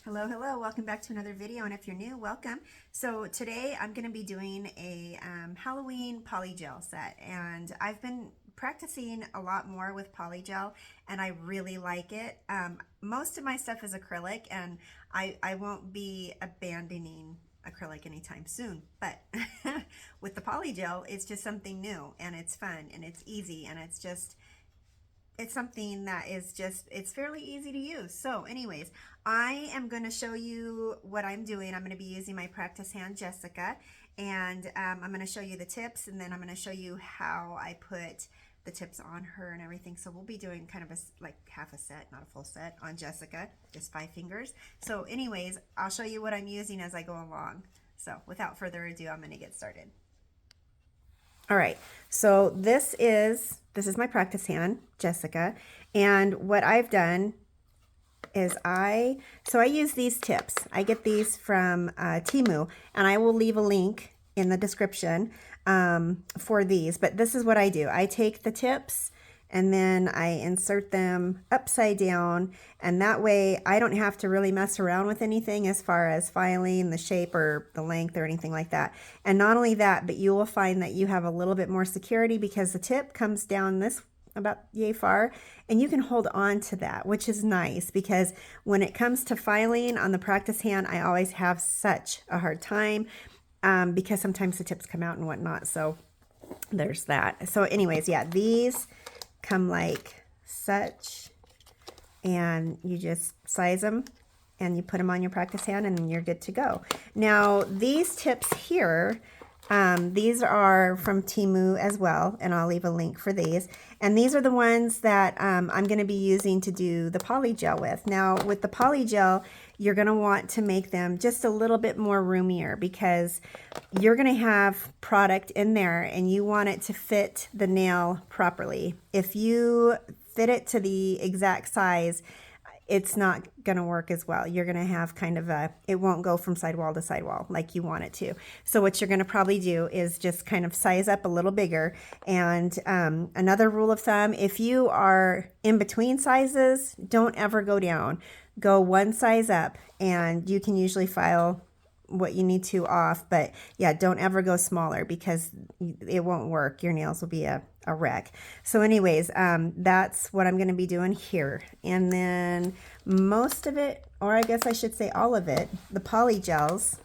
Hello, hello, welcome back to another video, and if you're new, welcome. So today I'm going to be doing a Halloween polygel set, and I've been practicing a lot more with polygel and I really like it. Most of my stuff is acrylic, and I won't be abandoning acrylic anytime soon, but with the polygel it's just something new and it's fun and it's easy and it's something that is just, it's fairly easy to use. So anyways, I am going to show you what I'm doing. I'm going to be using my practice hand, Jessica, and I'm going to show you the tips, and then I'm going to show you how I put the tips on her and everything. So we'll be doing kind of like half a set, not a full set, on Jessica, just 5 fingers. So anyways, I'll show you what I'm using as I go along. So without further ado, I'm going to get started. All right, so this is my practice hand, Jessica, and what I've done is I use these tips. I get these from Temu, and I will leave a link in the description for these, but this is what I do. I take the tips and then I insert them upside down, and that way I don't have to really mess around with anything as far as filing the shape or the length or anything like that. And not only that, but you will find that you have a little bit more security because the tip comes down this about yay far, and you can hold on to that, which is nice, because when it comes to filing on the practice hand, I always have such a hard time because sometimes the tips come out and whatnot. So there's that. So anyways, yeah, these come like such, and you just size them and you put them on your practice hand and you're good to go. Now these tips here, these are from Temu as well, and I'll leave a link for these. And these are the ones that I'm going to be using to do the polygel with. Now with the polygel, you're going to want to make them just a little bit more roomier, because you're going to have product in there and you want it to fit the nail properly. If you fit it to the exact size, it's not going to work as well. You're going to have kind of it won't go from sidewall to sidewall like you want it to. So what you're going to probably do is just kind of size up a little bigger. And another rule of thumb, if you are in between sizes, don't ever go down. Go one size up, and you can usually file what you need to off. But yeah, don't ever go smaller, because it won't work. Your nails will be a wreck. So anyways, that's what I'm going to be doing here. And then most of it, or I guess I should say all of it, the polygels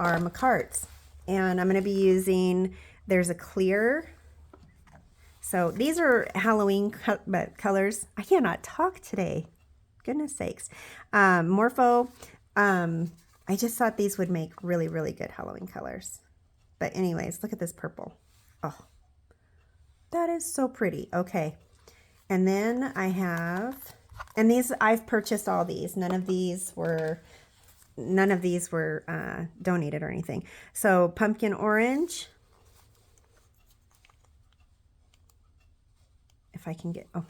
are Makartt's, and I'm going to be using, there's a clear. So these are Halloween colors. I cannot talk today. Goodness sakes. Morpho. I just thought these would make really, really good Halloween colors. But anyways, look at this purple. Oh, that is so pretty. Okay. And then I have, and these, I've purchased all these. None of these were donated or anything. So pumpkin orange. If I can get, oh,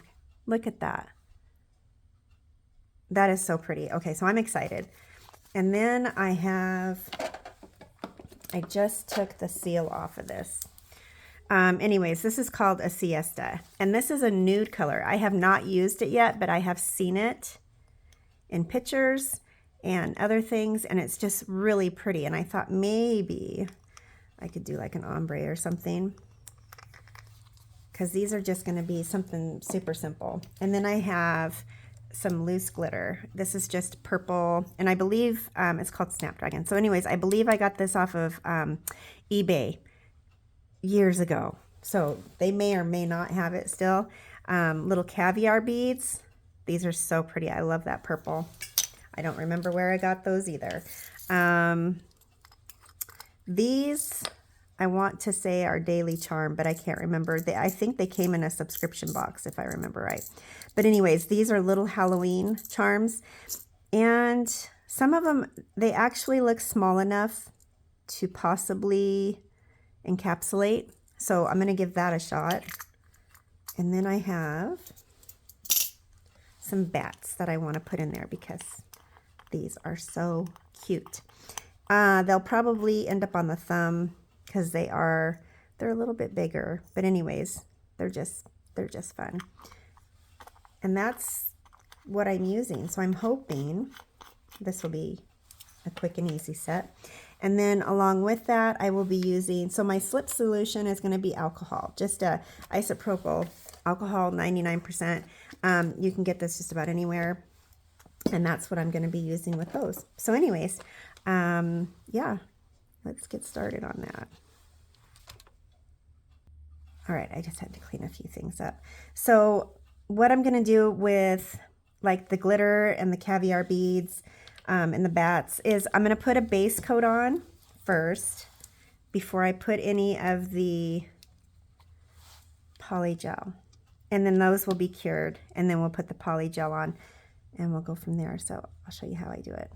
look at that. That is so pretty. Okay, so I'm excited. And then I just took the seal off of this. Anyways, this is called a siesta, and this is a nude color. I have not used it yet, but I have seen it in pictures and other things, and it's just really pretty. And I thought maybe I could do like an ombre or something, because these are just going to be something super simple. And then I have some loose glitter. This is just purple, and I believe it's called Snapdragon. So anyways, I believe I got this off of eBay years ago, so they may or may not have it still. Little caviar beads. These are so pretty. I love that purple. I don't remember where I got those either. These I want to say are Daily Charm, but I can't remember. I think they came in a subscription box, if I remember right. But anyways, these are little Halloween charms, and some of them, they actually look small enough to possibly encapsulate. So I'm going to give that a shot. And then I have some bats that I want to put in there because these are so cute. They'll probably end up on the thumb because they're a little bit bigger, but anyways, they're just fun. And that's what I'm using. So I'm hoping this will be a quick and easy set. And then along with that, I will be using, so my slip solution is going to be alcohol, just a isopropyl alcohol, 99%. You can get this just about anywhere. And that's what I'm going to be using with those. So anyways, yeah, let's get started on that. All right, I just had to clean a few things up. So what I'm going to do with like the glitter and the caviar beads and the bats is I'm going to put a base coat on first before I put any of the polygel. And then those will be cured, and then we'll put the polygel on and we'll go from there. So I'll show you how I do it.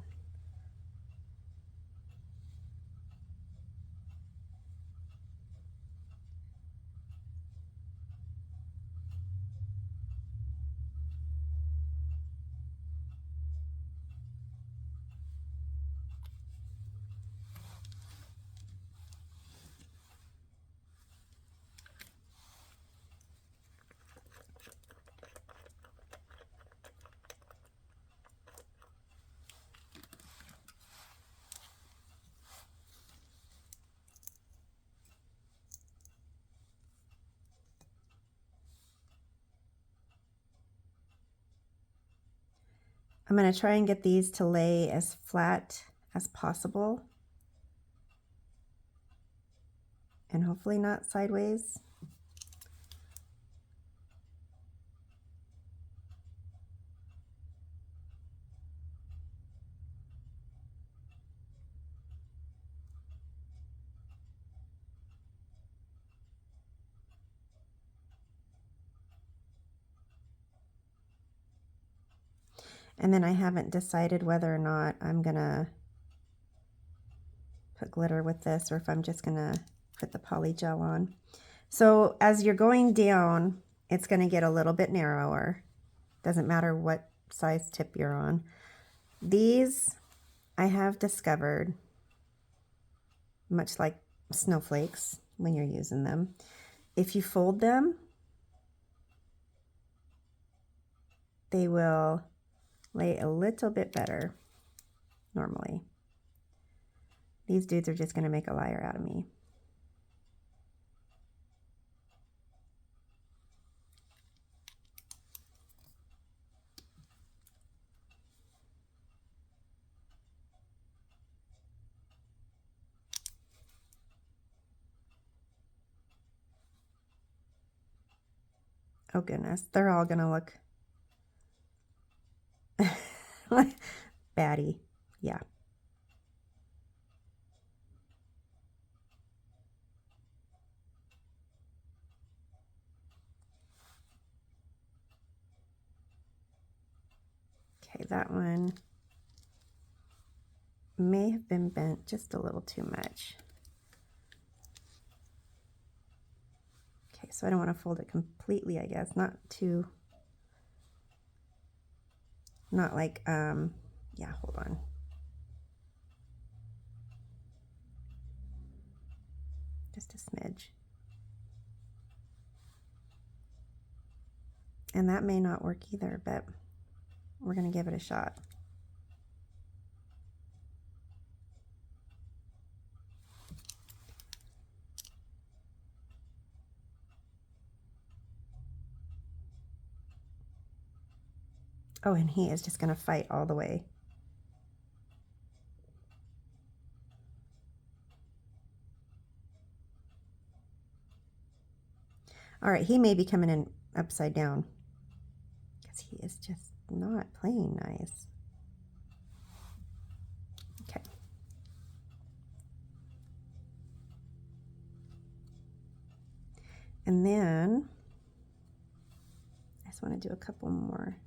I'm going to try and get these to lay as flat as possible and hopefully not sideways. And then I haven't decided whether or not I'm gonna put glitter with this or if I'm just gonna put the polygel on. So as you're going down, it's gonna get a little bit narrower. Doesn't matter what size tip you're on. These I have discovered, much like snowflakes when you're using them, if you fold them, they will lay a little bit better normally. These dudes are just going to make a liar out of me. Oh goodness, they're all going to look batty. Yeah. Okay, that one may have been bent just a little too much. Okay, so I don't want to fold it completely, I guess. Not like, yeah, hold on. Just a smidge. And that may not work either, but we're going to give it a shot. Oh, and he is just going to fight all the way. All right, he may be coming in upside down because he is just not playing nice. Okay. And then I just want to do a couple more.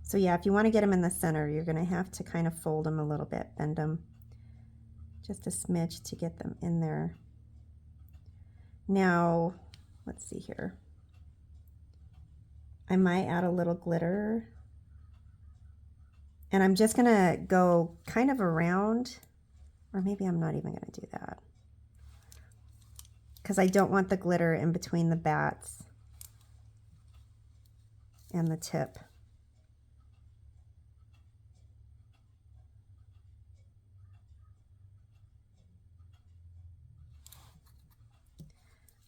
So yeah, if you want to get them in the center, you're going to have to kind of fold them a little bit, bend them just a smidge to get them in there. Now, let's see here. I might add a little glitter. And I'm just going to go kind of around Or maybe I'm not even going to do that, because I don't want the glitter in between the bats and the tip.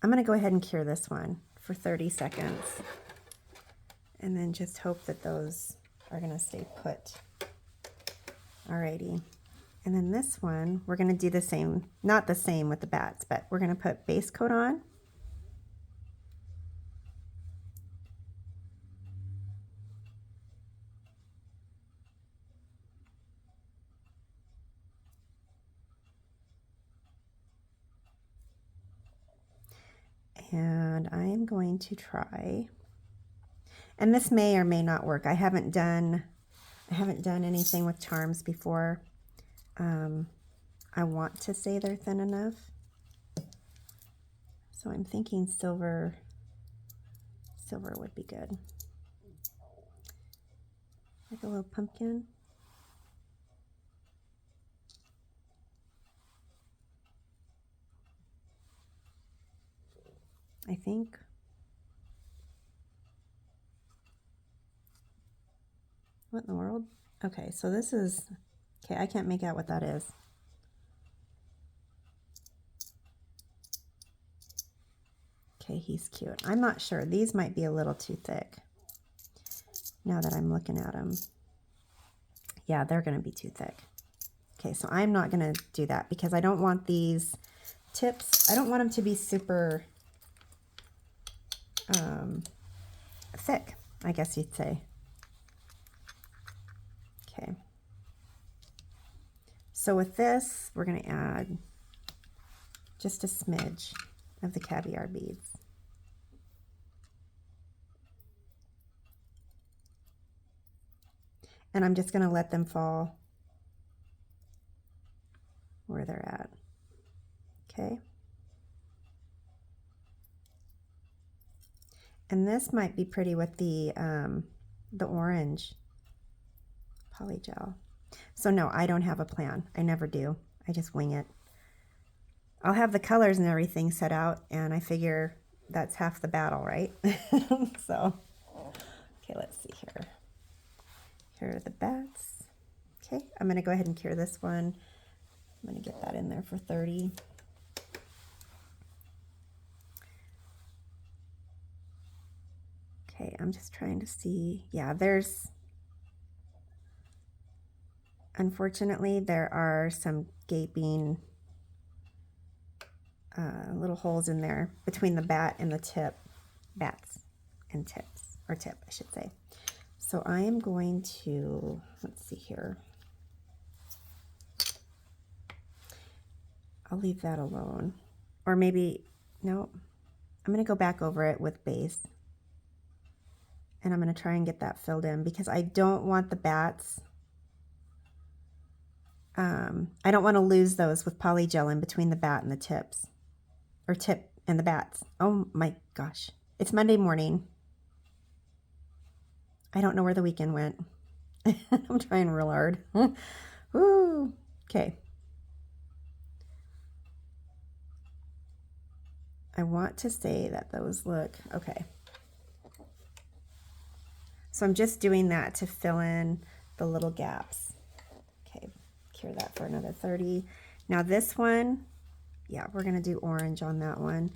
I'm going to go ahead and cure this one for 30 seconds and then just hope that those are going to stay put. Alrighty. And then this one, we're going to do the same, not the same with the bats, but we're going to put base coat on. And I am going to try, and this may or may not work. I haven't done anything with charms before. I want to say they're thin enough. So I'm thinking silver would be good. Like a little pumpkin. I think. What in the world? Okay, so this is, okay, I can't make out what that is. Okay, he's cute. I'm not sure. These might be a little too thick now that I'm looking at them. Yeah, they're going to be too thick. Okay, so I'm not going to do that because I don't want these tips, I don't want them to be super thick, I guess you'd say. Okay. So with this, we're going to add just a smidge of the caviar beads. And I'm just going to let them fall where they're at. Okay. And this might be pretty with the orange polygel. So no, I don't have a plan. I never do. I just wing it. I'll have the colors and everything set out, and I figure that's half the battle, right? So, okay, let's see here. Here are the bats. Okay, I'm going to go ahead and cure this one. I'm going to get that in there for 30. Okay, I'm just trying to see. Yeah, unfortunately, there are some gaping little holes in there between the bat and the tip. Bats and tips, or tip, I should say. So I am going to, let's see here. I'll leave that alone. Or maybe, no, I'm going to go back over it with base. And I'm going to try and get that filled in because I don't want the bats. I don't want to lose those with polygel in between the bat and the tips. Or tip and the bats. Oh my gosh. It's Monday morning. I don't know where the weekend went. I'm trying real hard. Woo. Okay. I want to say that those look okay. So I'm just doing that to fill in the little gaps. Okay, cure that for another 30. Now this one, yeah, we're gonna do orange on that one.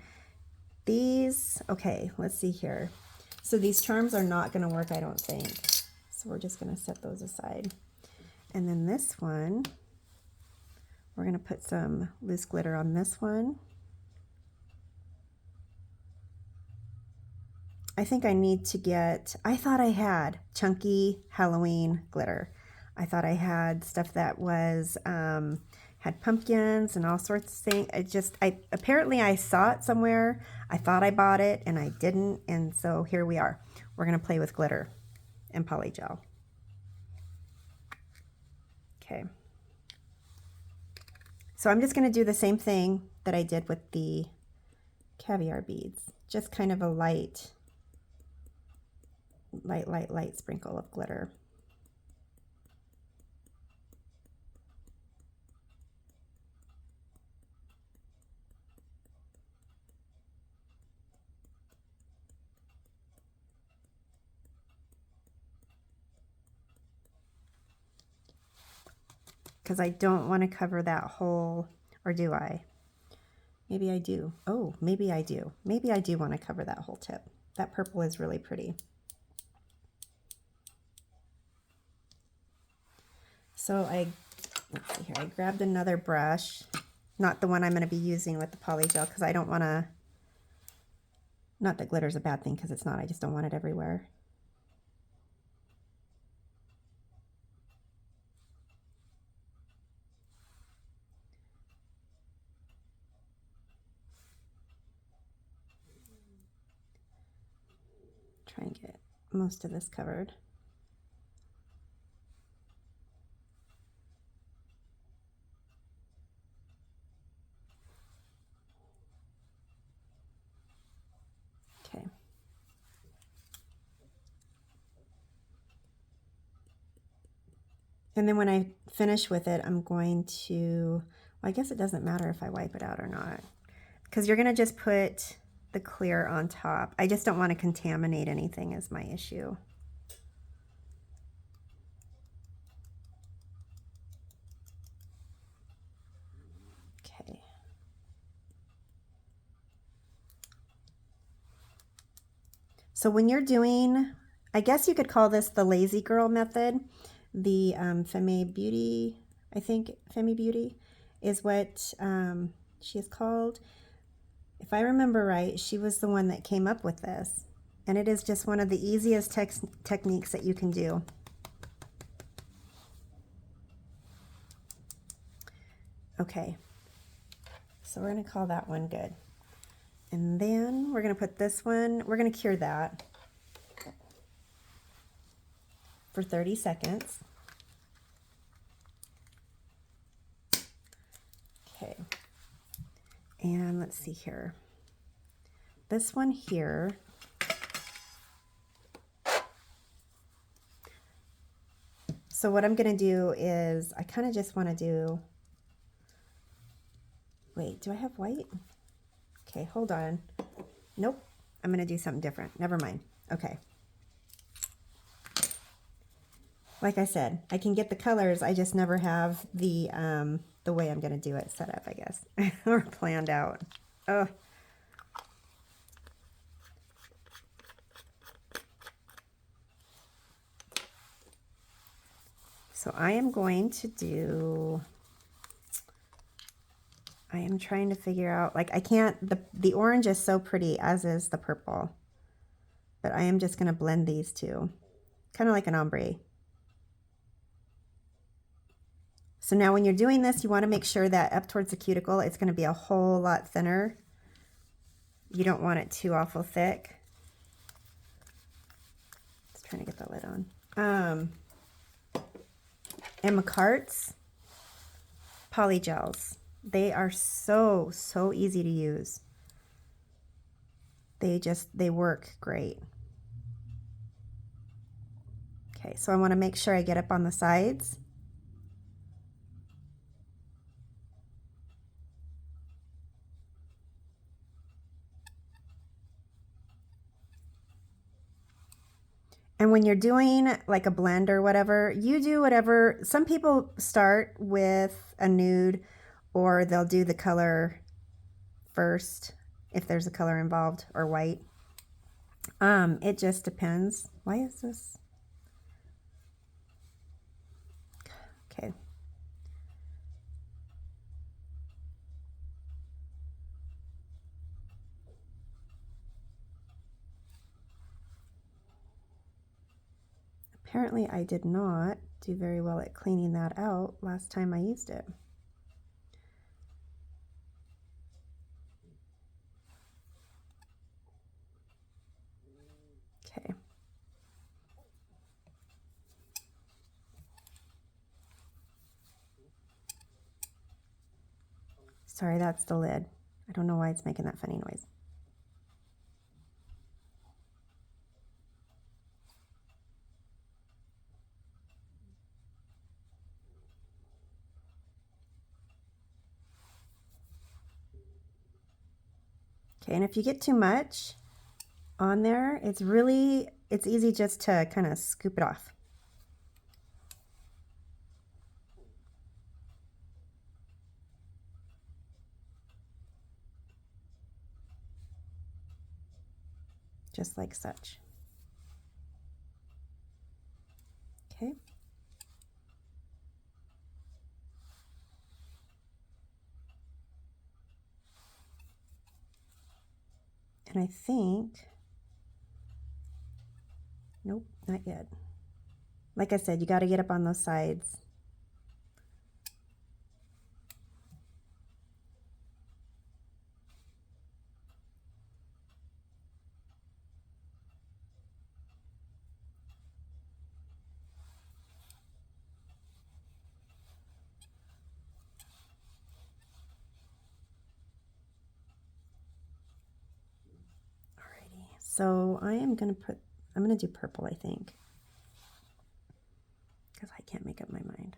These, okay, let's see here. So these charms are not gonna work, I don't think. So we're just gonna set those aside. And then this one, we're gonna put some loose glitter on this one. I think I need to get, I thought I had chunky Halloween glitter. I thought I had stuff that was, had pumpkins and all sorts of things. Apparently I saw it somewhere. I thought I bought it and I didn't. And so here we are. We're going to play with glitter and polygel. Okay. So I'm just going to do the same thing that I did with the caviar beads. Just kind of a light sprinkle of glitter. because I don't want to cover that whole, or do I? Maybe I do. Oh, maybe I do. Maybe I do want to cover that whole tip. That purple is really pretty. So let's see here, I grabbed another brush, not the one I'm going to be using with the polygel because I don't want to, not that glitter's a bad thing because it's not, I just don't want it everywhere. Try and get most of this covered. Okay. And then when I finish with it, I'm going to, well, I guess it doesn't matter if I wipe it out or not, because you're going to just put the clear on top. I just don't want to contaminate anything is my issue. Okay. So when you're doing, I guess you could call this the lazy girl method. The Femme Beauty, I think Femme Beauty is what she is called. If I remember right, she was the one that came up with this. And it is just one of the easiest techniques that you can do. Okay, so we're going to call that one good. And then we're going to put this one, we're going to cure that for 30 seconds. Okay, and let's see here. This one here, so what I'm going to do is, I kind of just want to do, wait, do I have white? Okay, hold on. Nope, I'm going to do something different. Never mind. Okay. Like I said, I can get the colors, I just never have the way I'm going to do it set up, I guess, or planned out. Oh. So I am going to do, I am trying to figure out, like I can't, the orange is so pretty, as is the purple, but I am just going to blend these two, kind of like an ombre. So now when you're doing this, you want to make sure that up towards the cuticle, it's going to be a whole lot thinner. You don't want it too awful thick. Just trying to get the lid on. And Makartt's Polygels, they are so easy to use. They work great. Okay, so I want to make sure I get up on the sides. And when you're doing like a blend or whatever, you do whatever. Some people start with a nude, or they'll do the color first if there's a color involved, or white. It just depends. Why is this? Okay. Apparently I did not do very well at cleaning that out last time I used it. Okay. Sorry, that's the lid. I don't know why it's making that funny noise. Okay, and if you get too much on there, it's easy just to kind of scoop it off. just like such. Okay. And I think, nope, not yet. Like I said, you got to get up on those sides. So I'm going to do purple, I think, because I can't make up my mind.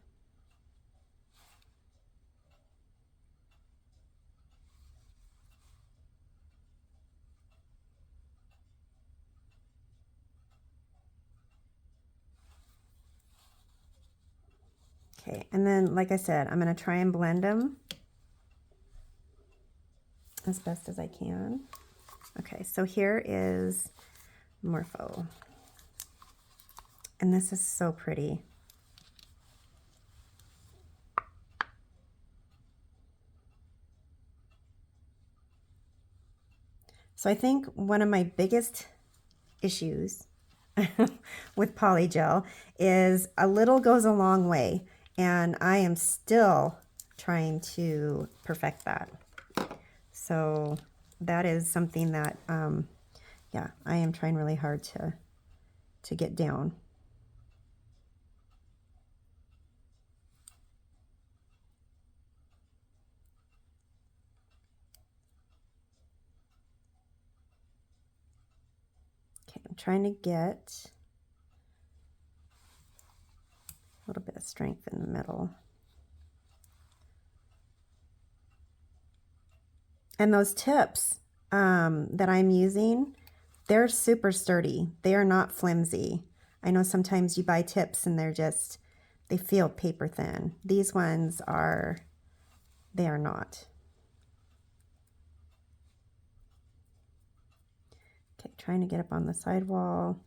Okay, and then, like I said, I'm going to try and blend them as best as I can. Okay, so here is Morpho. And this is so pretty. So I think one of my biggest issues with Polygel is a little goes a long way, and I am still trying to perfect that. So that is something that, yeah, I am trying really hard to get down. Okay, I'm trying to get a little bit of strength in the middle. And those tips that I'm using, they're super sturdy. They are not flimsy. I know sometimes you buy tips and they feel paper thin. These ones they are not. Okay, trying to get up on the sidewall.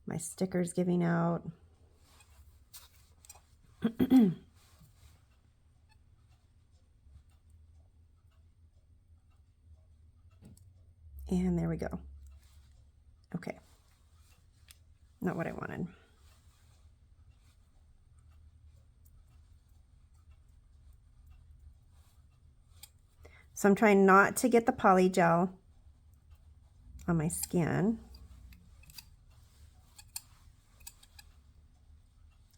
My sticker's giving out. And there we go. Okay. Not what I wanted. So I'm trying not to get the Polygel on my skin.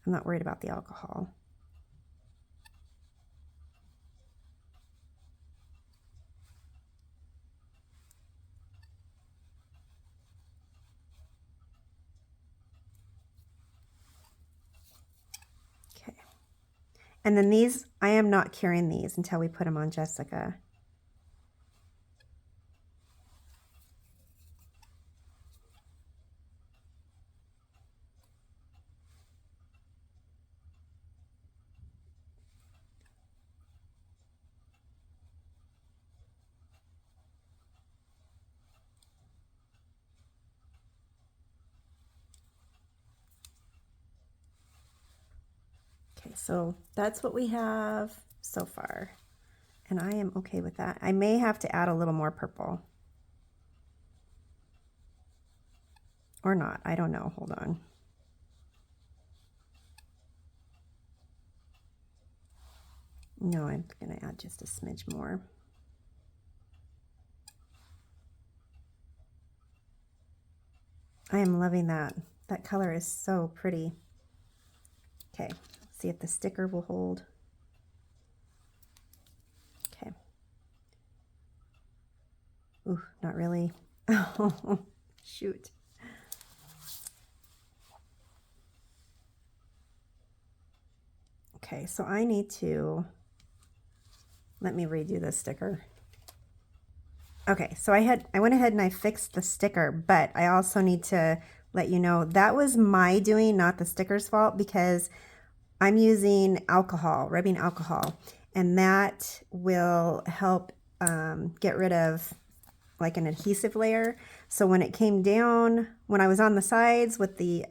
I'm not worried about the alcohol. Okay. And then these, I am not curing these until we put them on Jessica. Okay, so that's what we have so far, and I am okay with that. I may have to add a little more purple. Or not, I don't know, hold on. No, I'm gonna add just a smidge more. I am loving that. That color is so pretty. Okay, let's see if the sticker will hold. Okay. Ooh, not really. Oh, shoot. Okay, so I need to, let me redo this sticker. Okay, so I went ahead and I fixed the sticker, but I also need to let you know that was my doing, not the sticker's fault, because I'm using alcohol, rubbing alcohol, and that will help get rid of like an adhesive layer. So when it came down, when I was on the sides with the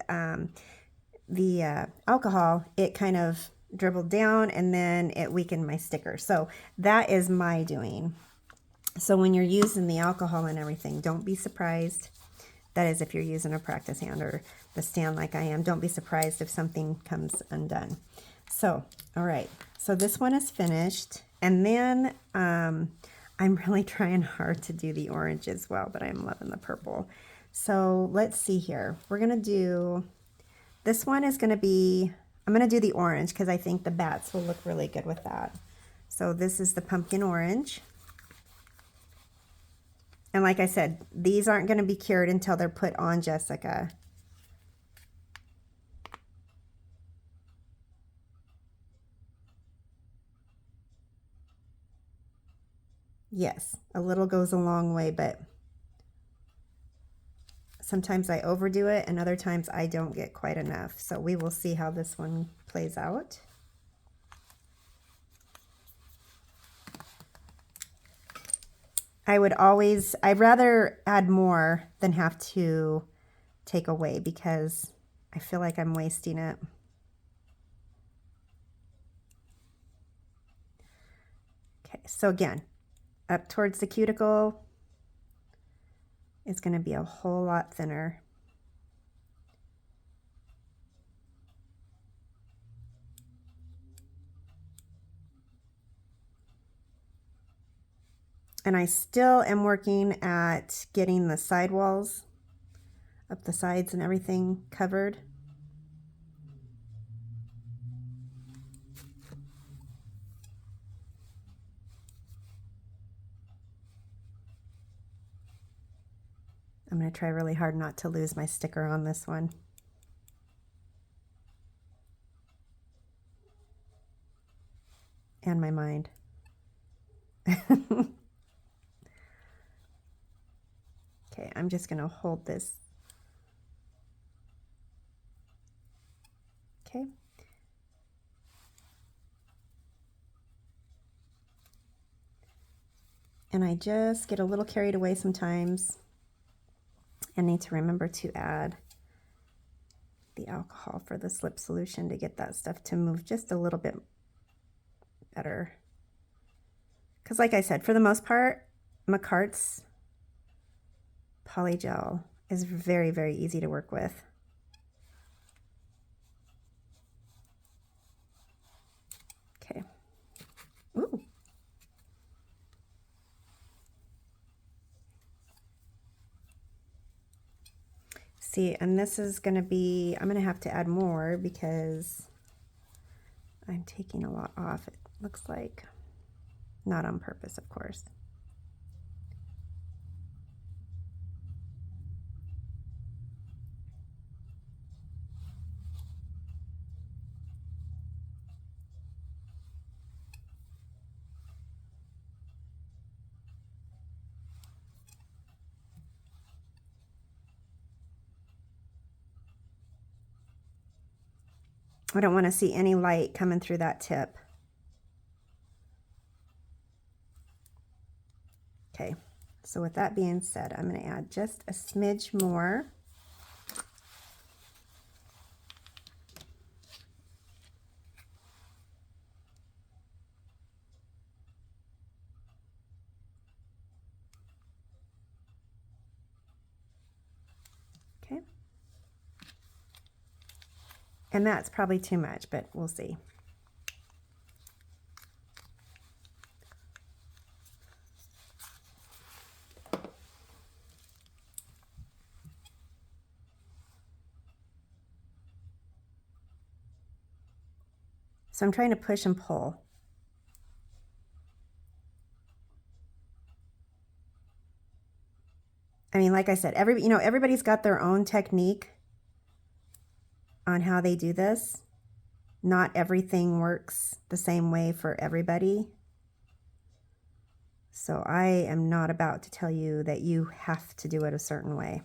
alcohol, it kind of dribbled down and then it weakened my sticker. So that is my doing. So when you're using the alcohol and everything, don't be surprised. That is, if you're using a practice hand or the stand like I am, don't be surprised if something comes undone. So, all right. So this one is finished. And then I'm really trying hard to do the orange as well, but I'm loving the purple. So let's see here. We're going to do, this one is going to be, I'm going to do the orange because I think the bats will look really good with that. So this is the pumpkin orange. And like I said, these aren't going to be cured until they're put on Jessica. Yes, a little goes a long way, but sometimes I overdo it and other times I don't get quite enough. So we will see how this one plays out. I'd rather add more than have to take away because I feel like I'm wasting it. Okay, so again, up towards the cuticle is going to be a whole lot thinner. And I still am working at getting the sidewalls up the sides and everything covered. I'm going to try really hard not to lose my sticker on this one. And my mind. Okay, I'm just going to hold this. Okay. And I just get a little carried away sometimes and need to remember to add the alcohol for the slip solution to get that stuff to move just a little bit better. Because like I said, for the most part, Makartt's Polygel is very, very easy to work with. Okay. Ooh. See, and this is going to be, I'm going to have to add more because I'm taking a lot off, it looks like. Not on purpose, of course. I don't want to see any light coming through that tip. Okay, so with that being said, I'm going to add just a smidge more. Okay. And that's probably too much, but we'll see. So I'm trying to push and pull. I mean, like I said, everybody's got their own technique on how they do this. Not everything works the same way for everybody. So I am not about to tell you that you have to do it a certain way.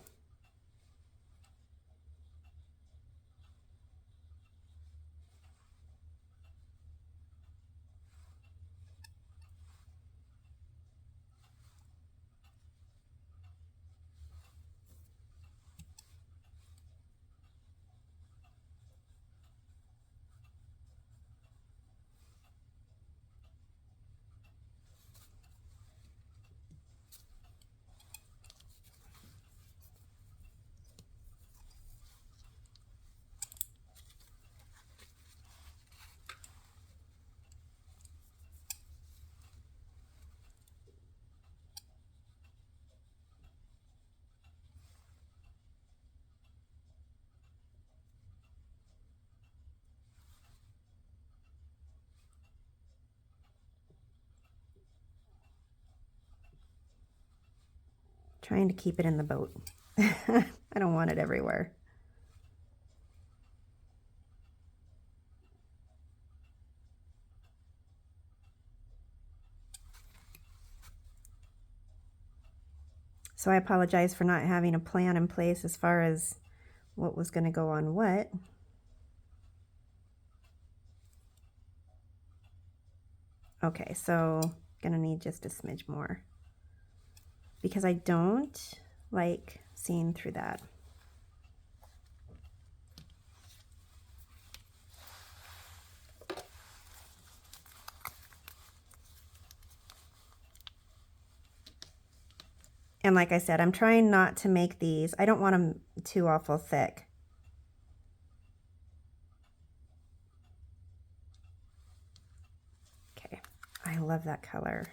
Trying to keep it in the boat. I don't want it everywhere. So I apologize for not having a plan in place as far as what was going to go on what. Okay, so gonna need just a smidge more because I don't like seeing through that. And like I said, I'm trying not to make these, I don't want them too awful thick. Okay, I love that color.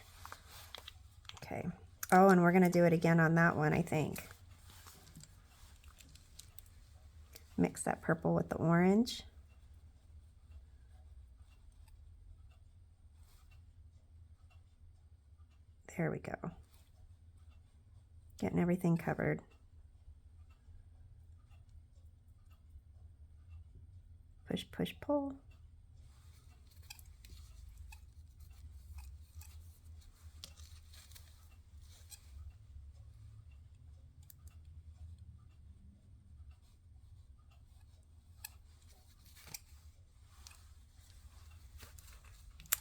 Okay, oh, and we're gonna do it again on that one, I think. Mix that purple with the orange. There we go. Getting everything covered. Push, push, pull.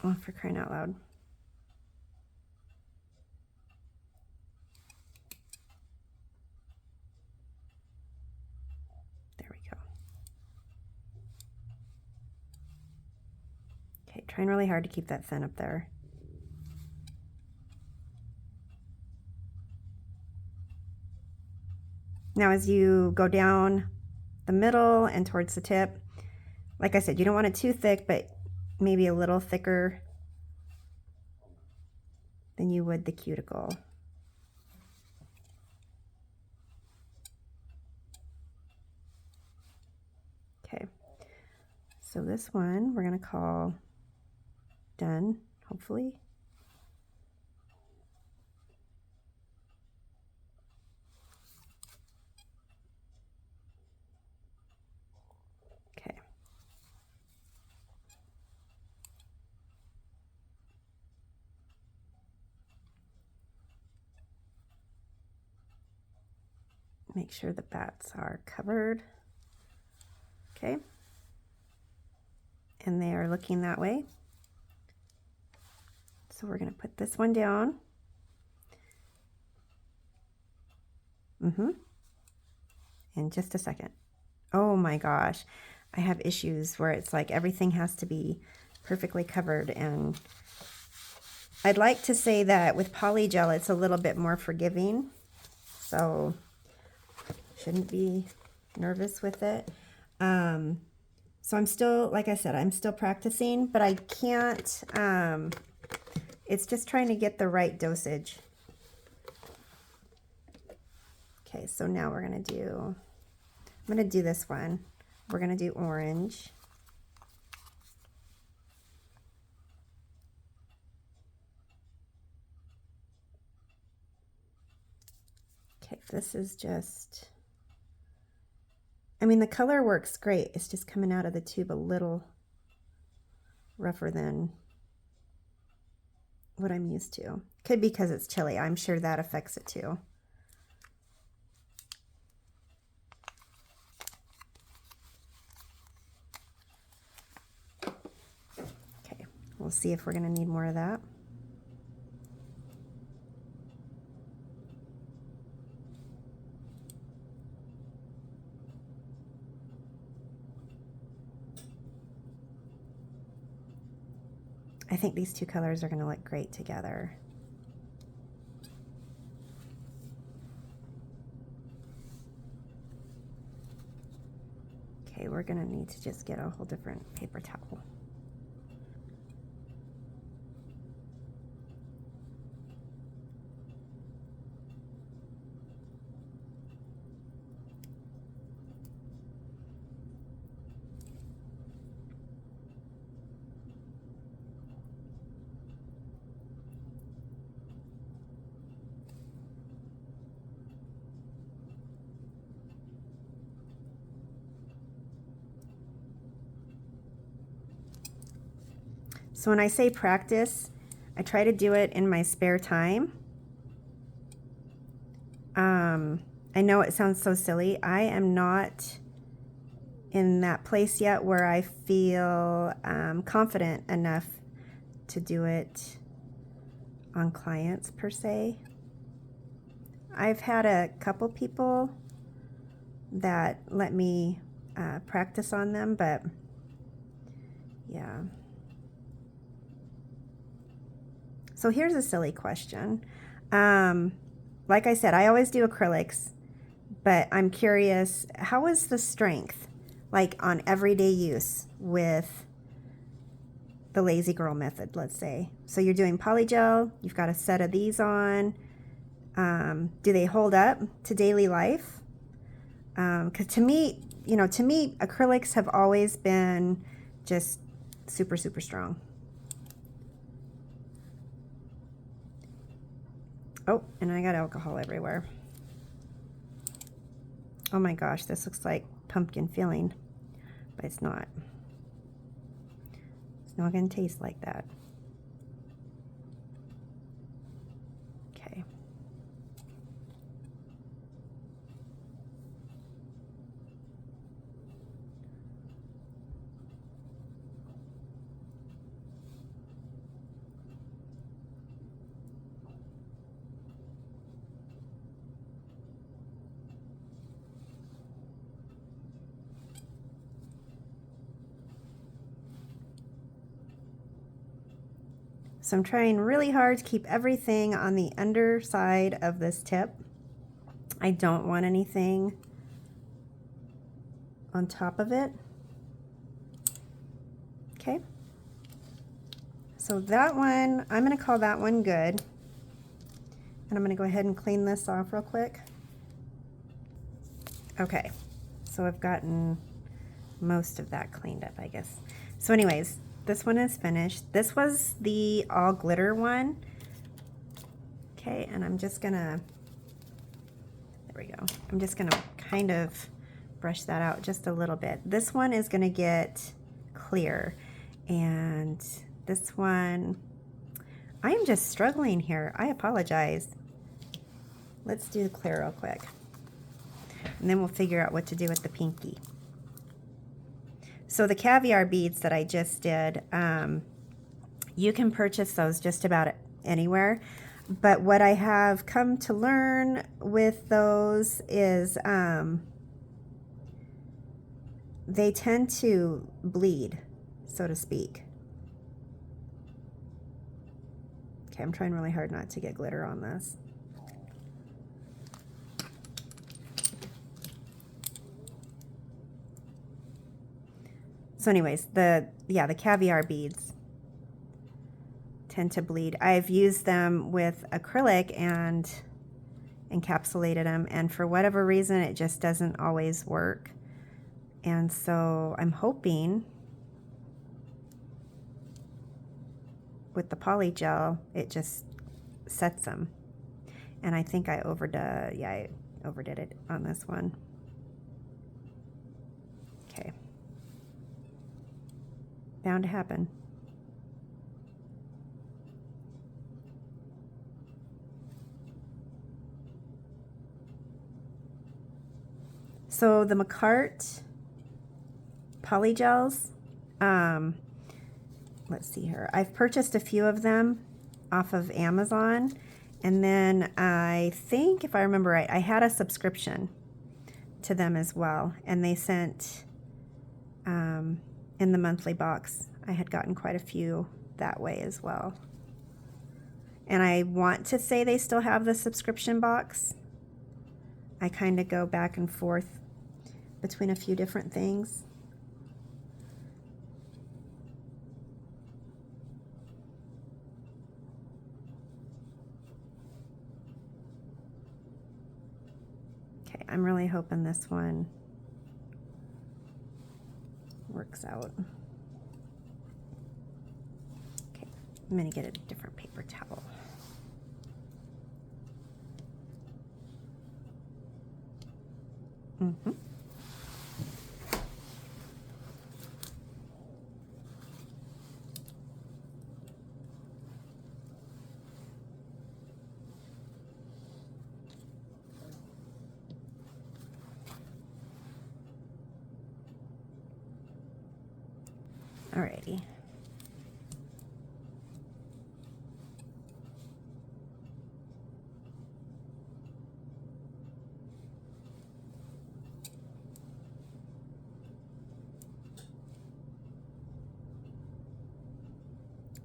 Oh, for crying out loud. There we go. Okay, trying really hard to keep that thin up there. Now as you go down the middle and towards the tip, like I said, you don't want it too thick, but maybe a little thicker than you would the cuticle. Okay, so this one we're gonna call done, hopefully. Okay. Make sure the bats are covered. Okay. And they are looking that way. So we're going to put this one down. In just a second. Oh my gosh. I have issues where it's like everything has to be perfectly covered, and I'd like to say that with polygel it's a little bit more forgiving. So shouldn't be nervous with it. So I'm still, like I said, I'm still practicing, but I can't, it's just trying to get the right dosage. Okay, so now we're gonna do, I'm gonna do this one. We're gonna do orange. Okay, this is just, I mean, the color works great. It's just coming out of the tube a little rougher than what I'm used to. Could be because it's chilly. I'm sure that affects it too. Okay, we'll see if we're gonna need more of that. I think these two colors are going to look great together. Okay, we're going to need to just get a whole different paper towel. So when I say practice, I try to do it in my spare time. I know it sounds so silly. I am not in that place yet where I feel confident enough to do it on clients per se. I've had a couple people that let me practice on them, but yeah. So here's a silly question. Like I said, I always do acrylics, but I'm curious, how is the strength like on everyday use with the lazy girl method, let's say? So you're doing polygel, you've got a set of these on. Do they hold up to daily life? Because to me, acrylics have always been just super, super strong. Oh, and I got alcohol everywhere. Oh my gosh, this looks like pumpkin filling, but it's not. It's not going to taste like that. Okay. So I'm trying really hard to keep everything on the underside of this tip. I don't want anything on top of it. Okay. So that one, I'm going to call that one good. And I'm going to go ahead and clean this off real quick. Okay. So I've gotten most of that cleaned up, I guess. So anyways, this one is finished. This was the all glitter one. Okay, and I'm just gonna, there we go. I'm just gonna kind of brush that out just a little bit. This one is gonna get clear, and this one, I am just struggling here. I apologize. Let's do the clear real quick, and then we'll figure out what to do with the pinky. So the caviar beads that I just did, you can purchase those just about anywhere. But what I have come to learn with those is they tend to bleed, so to speak. Okay, I'm trying really hard not to get glitter on this. So anyways, the caviar beads tend to bleed. I've used them with acrylic and encapsulated them, and for whatever reason it just doesn't always work. And so I'm hoping with the polygel it just sets them. And I think I overdid it on this one. Okay. Bound to happen. So the Makartt Polygels, let's see here. I've purchased a few of them off of Amazon, and then I think, if I remember right, I had a subscription to them as well, and they sent in the monthly box. I had gotten quite a few that way as well. And I want to say they still have the subscription box. I kind of go back and forth between a few different things. Okay, I'm really hoping this one works out. Okay, I'm going to get a different paper towel. Mm-hmm. Alrighty.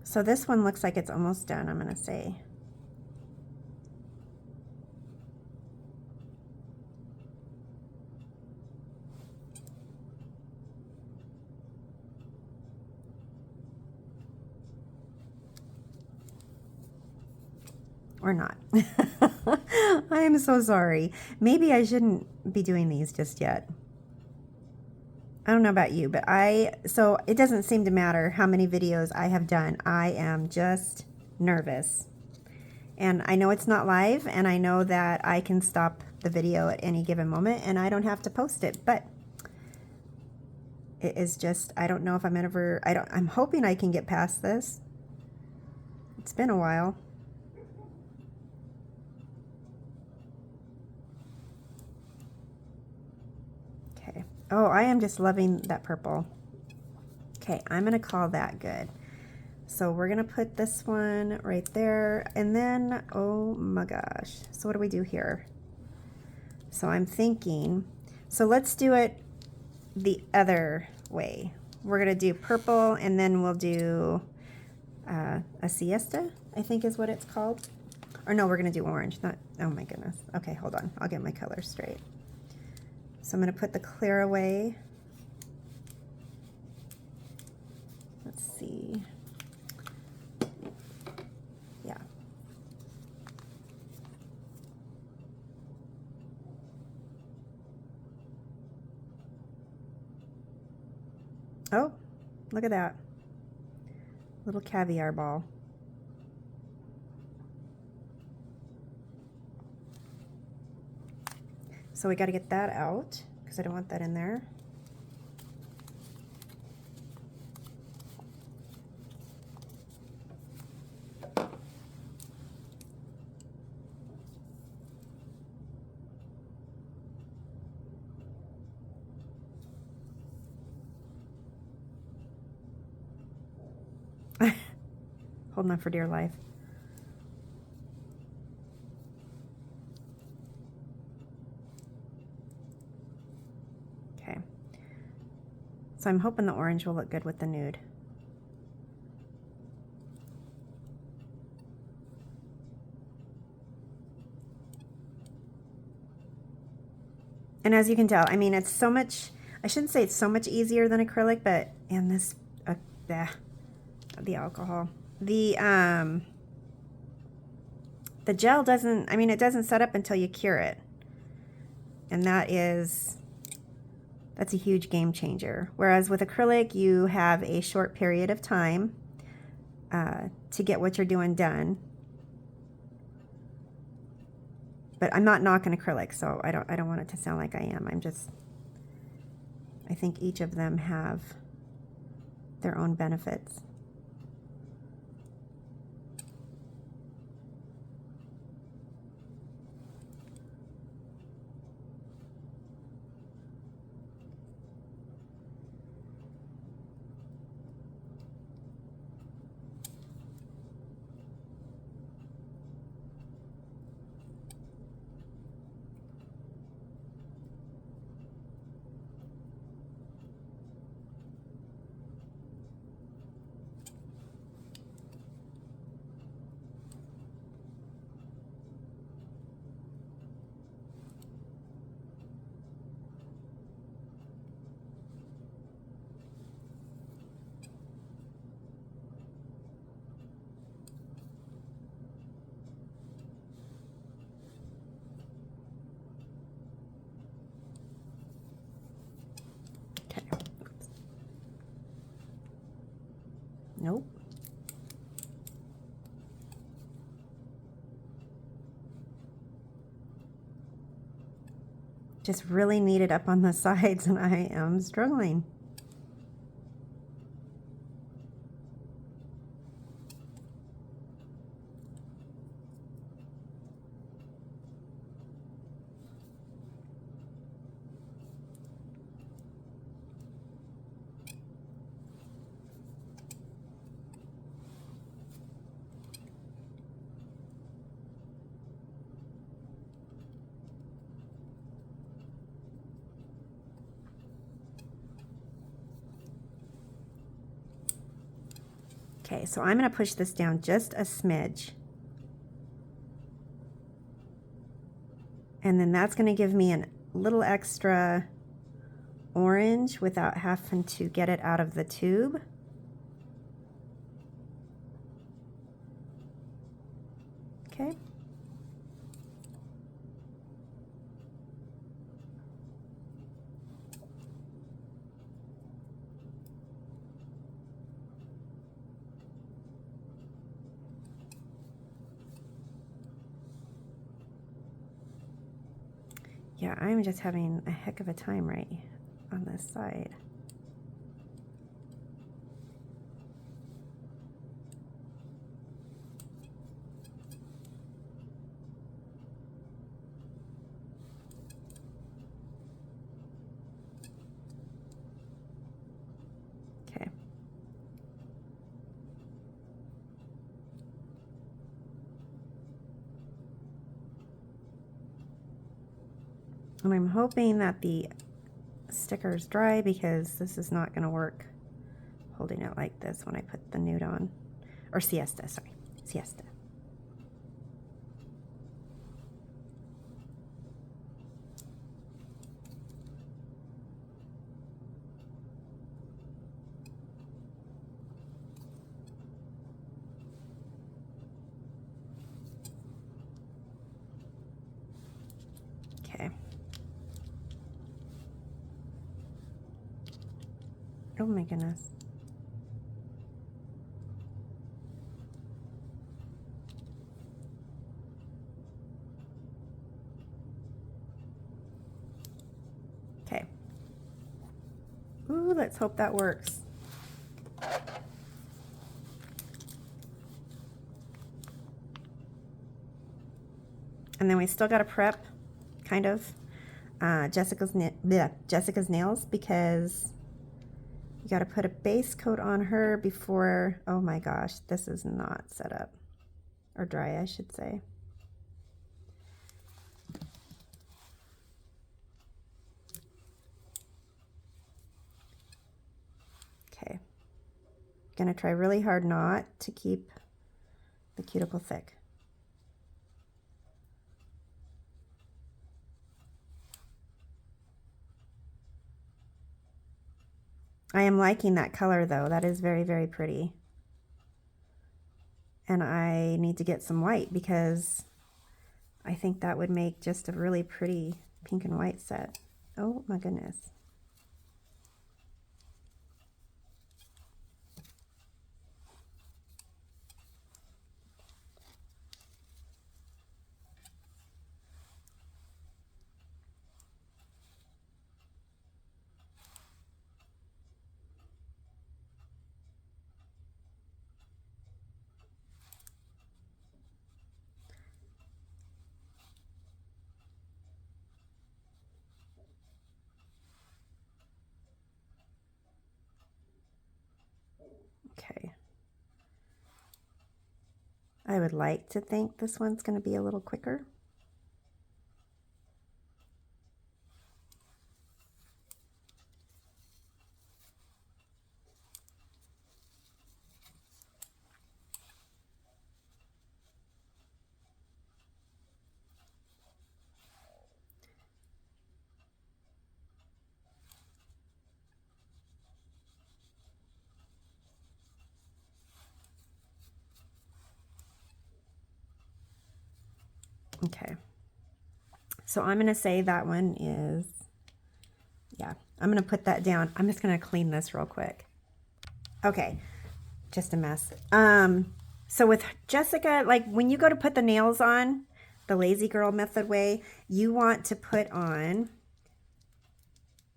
So this one looks like it's almost done, I'm gonna say. Or not. I am so sorry. Maybe I shouldn't be doing these just yet. I don't know about you, but so it doesn't seem to matter how many videos I have done. I am just nervous. And I know it's not live, and I know that I can stop the video at any given moment, and I don't have to post it, but it is just, I don't know if I'm ever, I'm hoping I can get past this. It's been a while. Okay. Oh, I am just loving that purple. Okay, I'm gonna call that good. So we're gonna put this one right there, and then, oh my gosh. So what do we do here? So I'm thinking, so let's do it the other way. We're gonna do purple, and then we'll do a siesta, I think is what it's called. Or no, we're gonna do orange, not, oh my goodness. Okay, hold on, I'll get my colors straight. So I'm gonna put the clear away. Let's see. Yeah. Oh, look at that. Little caviar ball. So we got to get that out because I don't want that in there. Holding on for dear life. Okay. So I'm hoping the orange will look good with the nude. And as you can tell, I mean, it's so much, I shouldn't say it's so much easier than acrylic, but, and this, the alcohol. The gel doesn't, I mean, it doesn't set up until you cure it. And that's a huge game changer. Whereas with acrylic, you have a short period of time to get what you're doing done. But I'm not knocking acrylic, so I don't want it to sound like I am. I think each of them have their own benefits. Nope. Just really need it up on the sides, and I am struggling. Okay, so I'm going to push this down just a smidge. And then that's going to give me a little extra orange without having to get it out of the tube. Okay. Yeah, I'm just having a heck of a time right on this side. Okay. And I'm hoping that the sticker is dry because this is not going to work holding it like this when I put the nude on. Or siesta, sorry. Siesta. Okay. Oh my goodness. Okay. Ooh, let's hope that works. And then we still got to prep, kind of, Jessica's nails, because you got to put a base coat on her before, oh my gosh, this is not set up, or dry, I should say. Okay. Gonna try really hard not to keep the cuticle thick. I am liking that color though. That is very, very pretty. And I need to get some white because I think that would make just a really pretty pink and white set. Oh my goodness. Okay. I would like to think this one's going to be a little quicker. Okay. So I'm going to say that one is, yeah, I'm going to put that down. I'm just going to clean this real quick. Okay. Just a mess. So with Jessica, like when you go to put the nails on, the lazy girl method way, you want to put on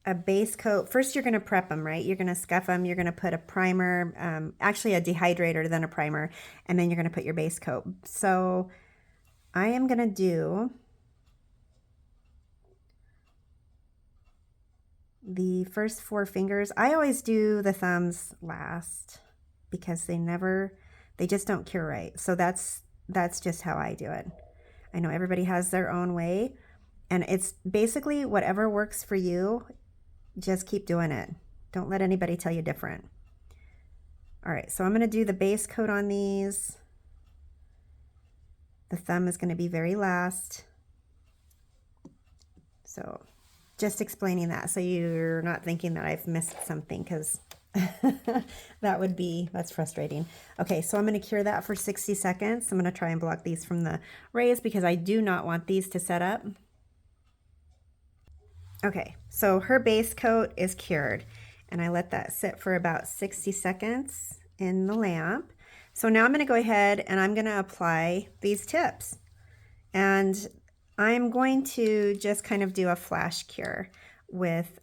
a base coat. First, you're going to prep them, right? You're going to scuff them. You're going to put a primer, actually a dehydrator, then a primer, and then you're going to put your base coat. So I am going to do the first 4 fingers. I always do the thumbs last because they just don't cure right. So that's just how I do it. I know everybody has their own way, and it's basically whatever works for you. Just keep doing it. Don't let anybody tell you different. All right, so I'm going to do the base coat on these. The thumb is going to be very last. So just explaining that so you're not thinking that I've missed something, because that's frustrating. Okay, so I'm going to cure that for 60 seconds. I'm going to try and block these from the rays because I do not want these to set up. Okay, so her base coat is cured, and I let that sit for about 60 seconds in the lamp. So now I'm going to go ahead and I'm going to apply these tips, and I'm going to just kind of do a flash cure with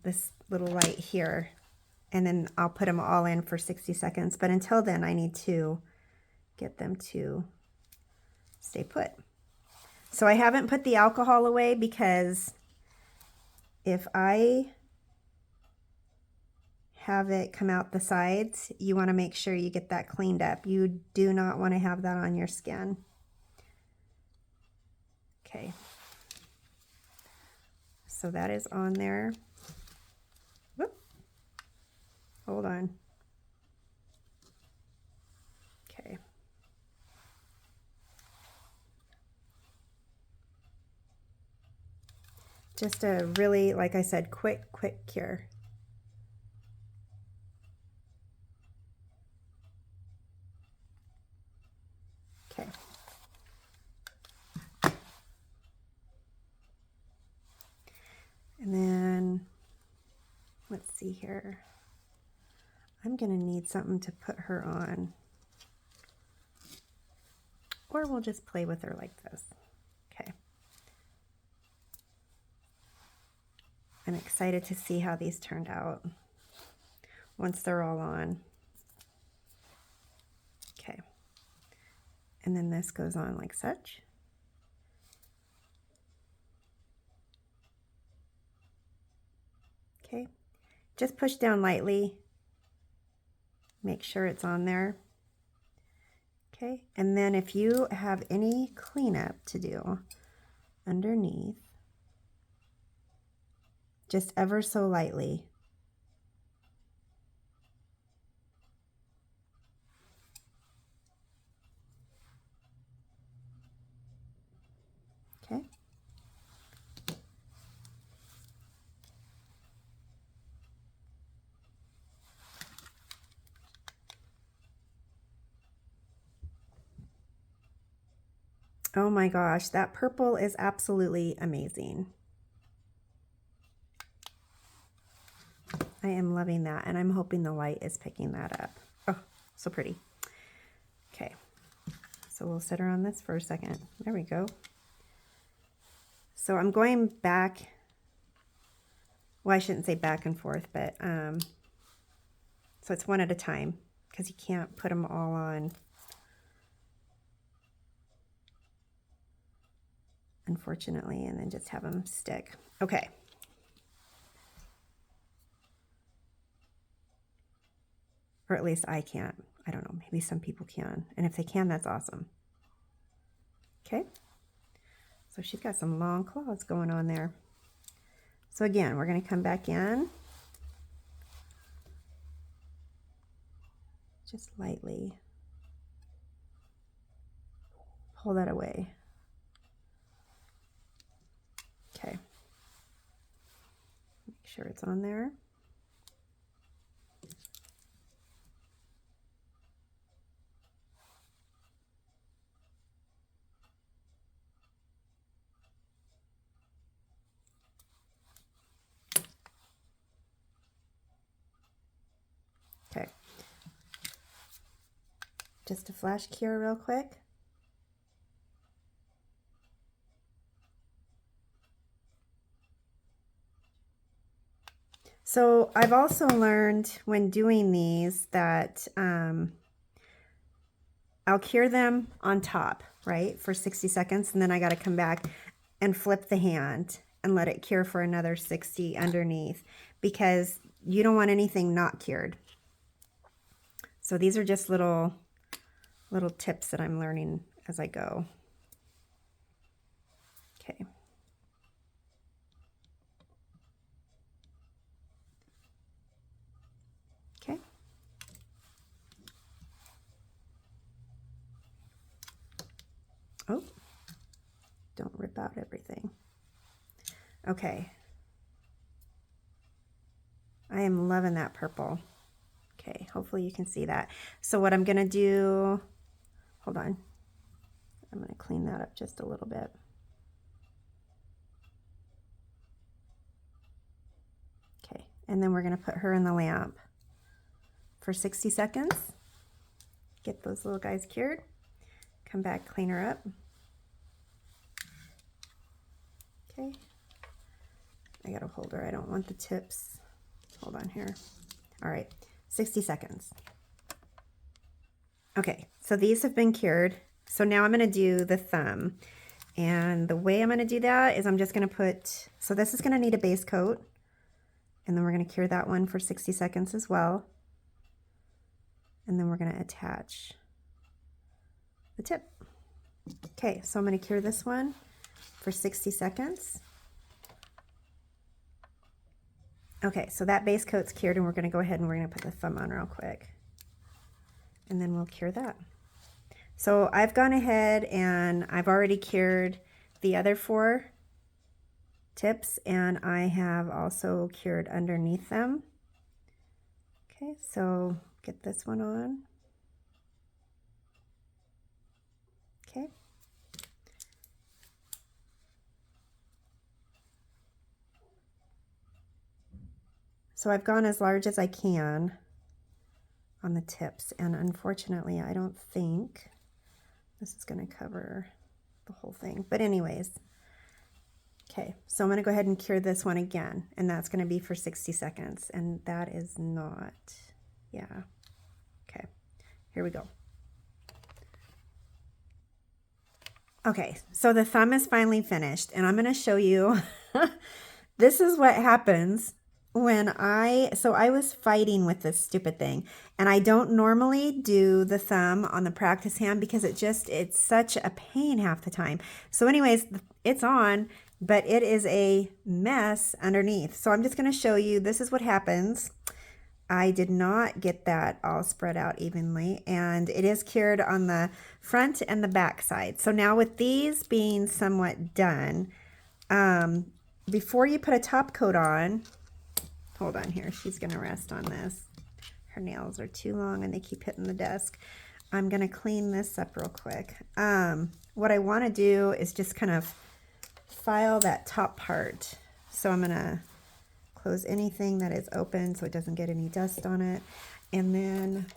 this little light here, and then I'll put them all in for 60 seconds. But until then, I need to get them to stay put. So I haven't put the alcohol away because if I have it come out the sides, you want to make sure you get that cleaned up. You do not want to have that on your skin. Okay. So that is on there. Whoop. Hold on. Okay. Just a really, like I said, quick cure. Okay. And then, let's see here. I'm going to need something to put her on. Or we'll just play with her like this. Okay. I'm excited to see how these turned out once they're all on. Okay. And then this goes on like such. Okay. Just push down lightly. Make sure it's on there. Okay. And then if you have any cleanup to do underneath, just ever so lightly. Okay. Oh my gosh, that purple is absolutely amazing. I am loving that, and I'm hoping the light is picking that up. Oh, so pretty. Okay, so we'll sit her on this for a second. There we go. So I'm going back, well, I shouldn't say back and forth, but so it's one at a time because you can't put them all on, unfortunately, and then just have them stick. Okay. Or at least I can't. I don't know, maybe some people can. And if they can, that's awesome. Okay. So she's got some long claws going on there. So again, we're going to come back in. Just lightly pull that away. Okay. Make sure it's on there. Okay. Just a flash cure real quick. So I've also learned when doing these that I'll cure them on top, right, for 60 seconds, and then I got to come back and flip the hand and let it cure for another 60 underneath, because you don't want anything not cured. So these are just little tips that I'm learning as I go. Okay. Okay. Oh, don't rip out everything. Okay. I am loving that purple. Okay, hopefully you can see that. So what I'm gonna do, hold on. I'm gonna clean that up just a little bit. Okay, and then we're gonna put her in the lamp for 60 seconds. Get those little guys cured. Come back, clean her up. Okay. I gotta hold her. I don't want the tips. Hold on here. All right, 60 seconds. Okay, so these have been cured. So now I'm gonna do the thumb. And the way I'm gonna do that is I'm just gonna put, so this is gonna need a base coat. And then we're gonna cure that one for 60 seconds as well. And then we're gonna attach the tip. Okay, so I'm gonna cure this one for 60 seconds. Okay, so that base coat's cured, and we're gonna go ahead and we're gonna put the thumb on real quick. And then we'll cure that. So I've gone ahead and I've already cured the other 4 tips, and I have also cured underneath them. Okay, so get this one on. Okay. So I've gone as large as I can on the tips, and unfortunately I don't think this is going to cover the whole thing. But anyways, okay, so I'm going to go ahead and cure this one again, and that's going to be for 60 seconds, and that is not, yeah. Okay, here we go. Okay, so the thumb is finally finished, and I'm going to show you, this is what happens when I was fighting with this stupid thing, and I don't normally do the thumb on the practice hand because it's such a pain half the time. So anyways, it's on, but it is a mess underneath. So I'm just going to show you, this is what happens. I did not get that all spread out evenly, and it is cured on the front and the back side. So now with these being somewhat done, before you put a top coat on, hold on here, she's gonna rest on this. Her nails are too long and they keep hitting the desk. I'm gonna clean this up real quick. What I wanna do is just kind of file that top part. So I'm gonna close anything that is open so it doesn't get any dust on it. And then,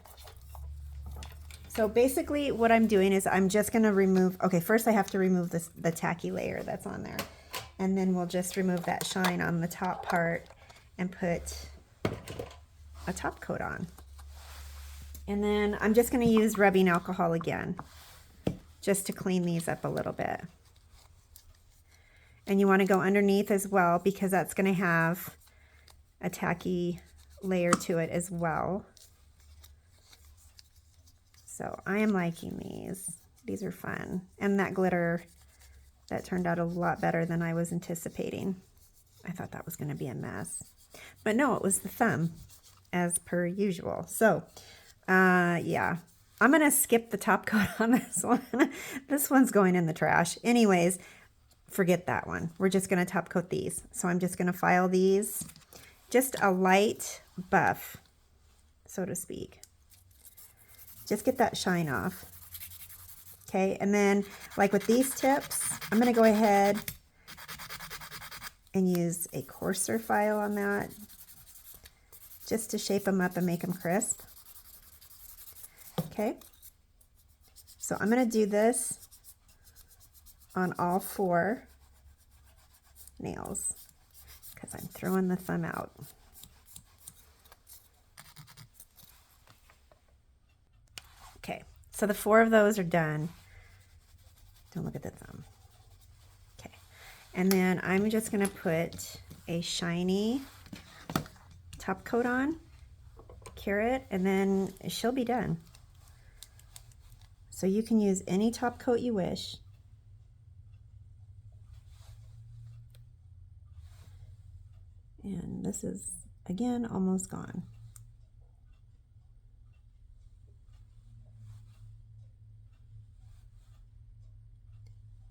so basically what I'm doing is I'm just gonna remove, okay, first I have to remove the tacky layer that's on there. And then we'll just remove that shine on the top part and put a top coat on. And then I'm just going to use rubbing alcohol again, just to clean these up a little bit. And you want to go underneath as well, because that's going to have a tacky layer to it as well. So I am liking these. These are fun. And that glitter, that turned out a lot better than I was anticipating. I thought that was going to be a mess. But no, it was the thumb, as per usual. So, yeah, I'm going to skip the top coat on this one. This one's going in the trash. Anyways, forget that one. We're just going to top coat these. So I'm just going to file these, just a light buff, so to speak. Just get that shine off. Okay, and then like with these tips, I'm going to go ahead and use a coarser file on that, just to shape them up and make them crisp. Okay, so I'm going to do this on all 4 nails because I'm throwing the thumb out. Okay, so the 4 of those are done. Don't look at the thumb. Okay, and then I'm just going to put a shiny top coat on, cure it, and then she'll be done. So you can use any top coat you wish. And this is, again, almost gone.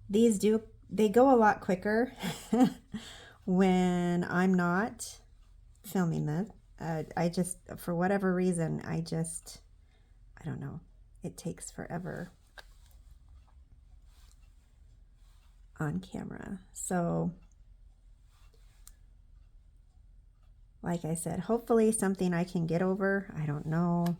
They go a lot quicker when I'm not filming this. I just, for whatever reason, I don't know. It takes forever on camera. So, like I said, hopefully something I can get over. I don't know.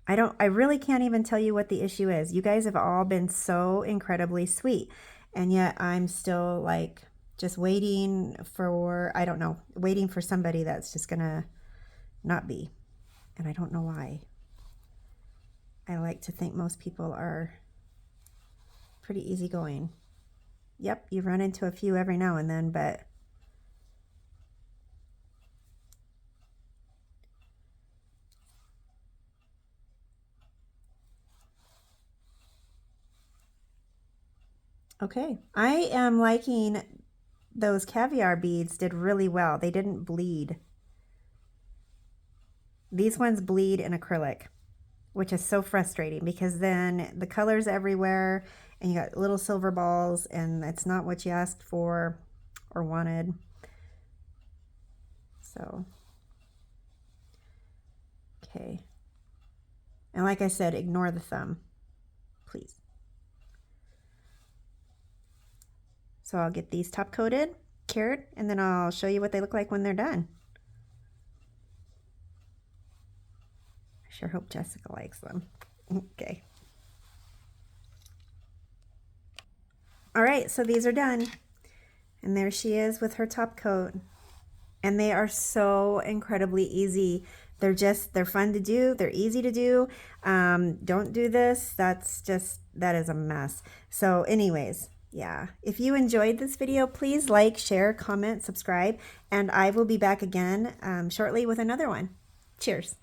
I really can't even tell you what the issue is. You guys have all been so incredibly sweet. And yet I'm still like just waiting for, I don't know, waiting for somebody that's just gonna not be. And I don't know why. I like to think most people are pretty easygoing. Yep, you run into a few every now and then, but okay. I am liking those caviar beads did really well. They didn't bleed. These ones bleed in acrylic, which is so frustrating because then the color's everywhere and you got little silver balls and it's not what you asked for or wanted. So, okay. And like I said, ignore the thumb, please. So I'll get these top coated, cured, and then I'll show you what they look like when they're done. I sure hope Jessica likes them. Okay. All right, so these are done. And there she is with her top coat. And they are so incredibly easy. They're fun to do. They're easy to do. Don't do this. That is a mess. So anyways, yeah. If you enjoyed this video, please like, share, comment, subscribe, and I will be back again shortly with another one. Cheers.